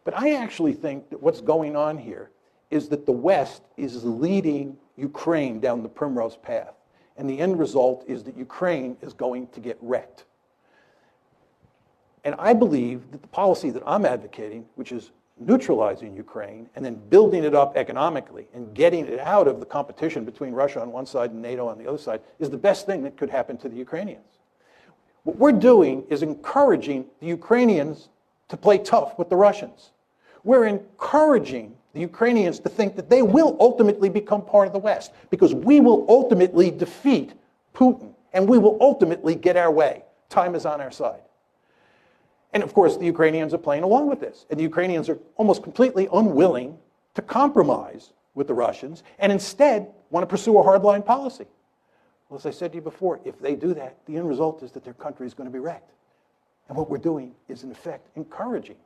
But I actually think that what's going on here is that the West is leading Ukraine down the primrose path. And the end result is that Ukraine is going to get wrecked. And I believe that the policy that I'm advocating, which is neutralizing Ukraine and then building it up economically and getting it out of the competition between Russia on one side and NATO on the other side, is the best thing that could happen to the Ukrainians. What we're doing is encouraging the Ukrainians to play tough with the Russians. We're encouraging the Ukrainians to think that they will ultimately become part of the West, because we will ultimately defeat Putin and we will ultimately get our way. Time is on our side. And of course, the Ukrainians are playing along with this. And the Ukrainians are almost completely unwilling to compromise with the Russians and instead want to pursue a hardline policy. Well, as I said to you before, if they do that, the end result is that their country is going to be wrecked. And what we're doing is, in effect, encouraging